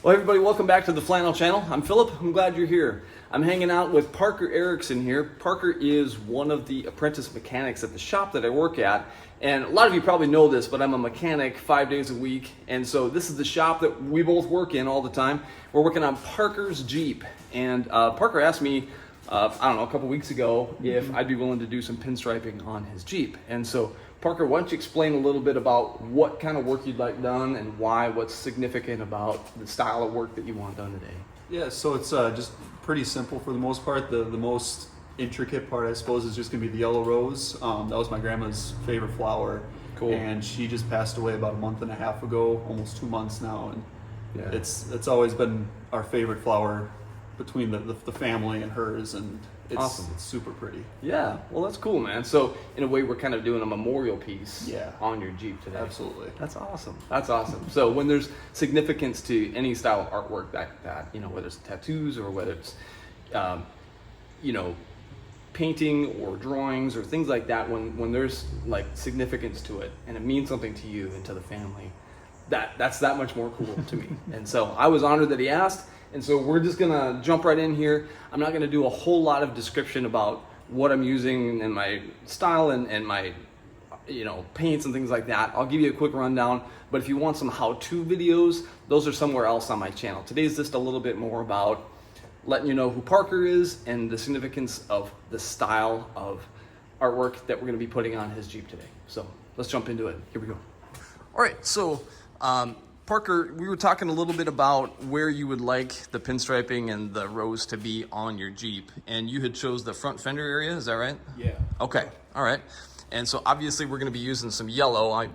Well, everybody, welcome back to the Flannel Channel. I'm Philip. I'm glad you're here. I'm hanging out with Parker Erikson here. Parker is one of the apprentice mechanics at the shop that I work at. And a lot of you probably know this, but I'm a mechanic 5 days a week. And so this is the shop that we both work in all the time. We're working on Parker's Jeep. And Parker asked me, I don't know, a couple weeks ago if I'd be willing to do some pinstriping on his Jeep. And so Parker, why don't you explain a little bit about what kind of work you'd like done and why, what's significant about the style of work that you want done today? Yeah, so it's just pretty simple for the most part. The most intricate part, I suppose, is just going to be the yellow rose. That was my grandma's favorite flower. Cool. And she just passed away about a month and a half ago, almost 2 months now. And Yeah. it's always been our favorite flower between the family and hers, and it's Awesome. It's super pretty. Yeah, well, that's cool, man. So in a way, we're kind of doing a memorial piece Yeah. on your Jeep today. Absolutely. That's awesome. That's awesome. So when there's significance to any style of artwork that you know, whether it's tattoos or whether it's, you know, painting or drawings or things like that, when there's like significance to it and it means something to you and to the family, that's that much more cool to me. And so I was honored that he asked. And so we're just gonna jump right in here. I'm not gonna do a whole lot of description about what I'm using and my style and my, you know, paints and things like that. I'll give you a quick rundown, but if you want some how-to videos, those are somewhere else on my channel. Today's just a little bit more about letting you know who Parker is and the significance of the style of artwork that we're gonna be putting on his Jeep today. So let's jump into it. Here we go. All right, so Parker, we were talking a little bit about where you would like the pinstriping and the rose to be on your Jeep, and you had chose the front fender area, is that right? Yeah. Okay, all right. And so obviously we're gonna be using some yellow. I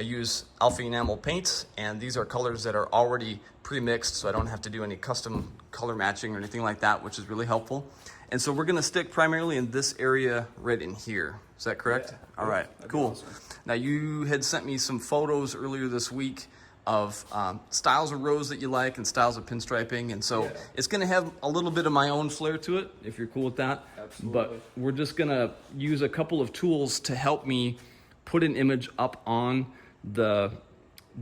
use Alpha Enamel paints, and these are colors that are already pre-mixed, so I don't have to do any custom color matching or anything like that, which is really helpful. And so we're gonna stick primarily in this area right in here. Is that correct? Yeah. All right, cool. Awesome. Now you had sent me some photos earlier this week of styles of rose that you like and styles of pinstriping, and so Yeah. it's gonna have a little bit of my own flair to it, if you're cool with that. Absolutely. But we're just gonna use a couple of tools to help me put an image up on the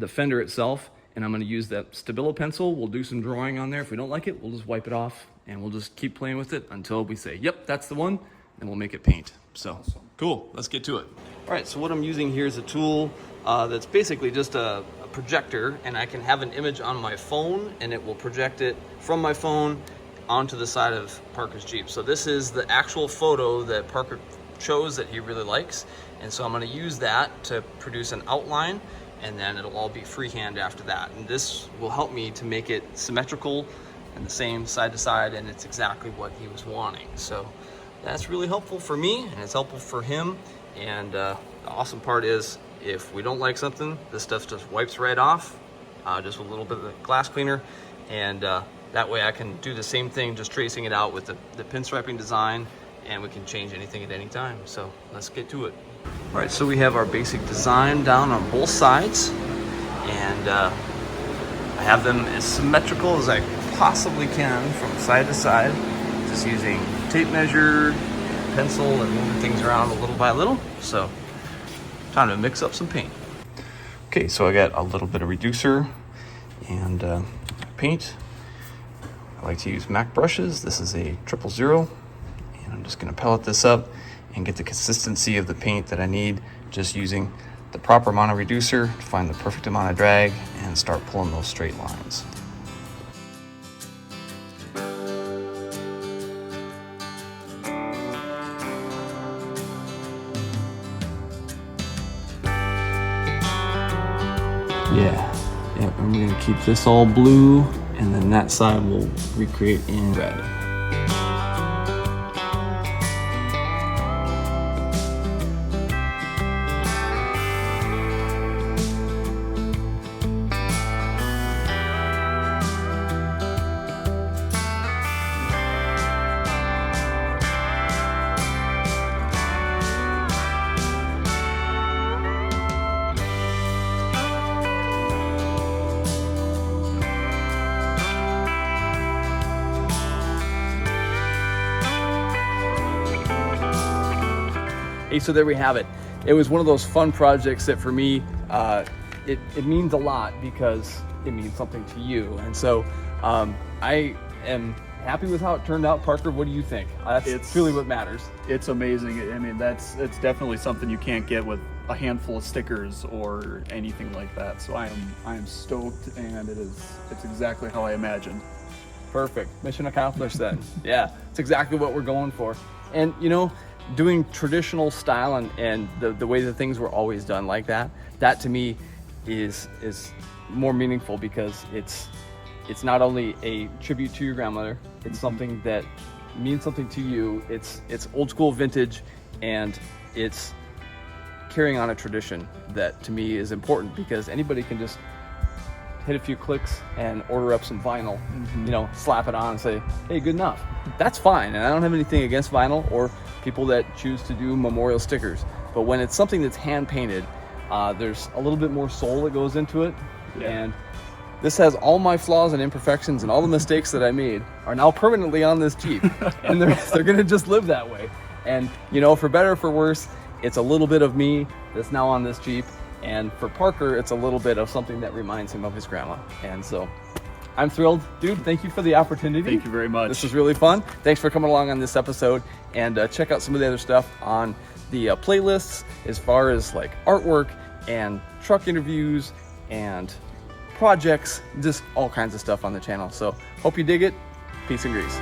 fender itself, and I'm gonna use that Stabilo pencil. We'll do some drawing on there. If we don't like it, we'll just wipe it off, and we'll just keep playing with it until we say, yep, that's the one, and we'll make it paint. So, Awesome. Cool, let's get to it. All right, so what I'm using here is a tool that's basically just a projector, and I can have an image on my phone and it will project it from my phone onto the side of Parker's Jeep. So this is the actual photo that Parker chose that he really likes, and so I'm going to use that to produce an outline, and then it'll all be freehand after that, and this will help me to make it symmetrical and the same side to side, and it's exactly what he was wanting. So that's really helpful for me, and it's helpful for him. And the awesome part is, if we don't like something, this stuff just wipes right off, just with a little bit of the glass cleaner, and that way I can do the same thing, just tracing it out with the pinstriping design, and we can change anything at any time. So let's get to it. All right, so we have our basic design down on both sides, and I have them as symmetrical as I possibly can from side to side, just using tape measure, pencil, and moving things around a little by little. So time to mix up some paint. Okay, so I got a little bit of reducer and paint. I like to use Mack brushes. This is a 000, and I'm just gonna pellet this up and get the consistency of the paint that I need, just using the proper amount of reducer to find the perfect amount of drag and start pulling those straight lines. Yeah, and we're gonna keep this all blue, and then that side we'll recreate in red. Hey, so there we have it. It was one of those fun projects that for me, it means a lot because it means something to you. And so I am happy with how it turned out. Parker, what do you think? That's truly what matters. It's amazing. I mean, it's definitely something you can't get with a handful of stickers or anything like that. So I am stoked, and it's exactly how I imagined. Perfect. Mission accomplished then. Yeah, it's exactly what we're going for. And you know, doing traditional style and the way that things were always done like that to me is more meaningful, because it's not only a tribute to your grandmother, it's something that means something to you. It's old school vintage, and it's carrying on a tradition that to me is important, because anybody can just hit a few clicks and order up some vinyl, you know, slap it on and say, hey, good enough. That's fine. And I don't have anything against vinyl or people that choose to do memorial stickers. But when it's something that's hand painted, there's a little bit more soul that goes into it. Yeah. And this has all my flaws and imperfections, and all the mistakes that I made are now permanently on this Jeep. And they're gonna just live that way. And you know, for better or for worse, it's a little bit of me that's now on this Jeep. And for Parker, it's a little bit of something that reminds him of his grandma. And so I'm thrilled. Dude, thank you for the opportunity. Thank you very much. This was really fun. Thanks for coming along on this episode. And check out some of the other stuff on the playlists, as far as like artwork and truck interviews and projects, just all kinds of stuff on the channel. So hope you dig it. Peace and grease.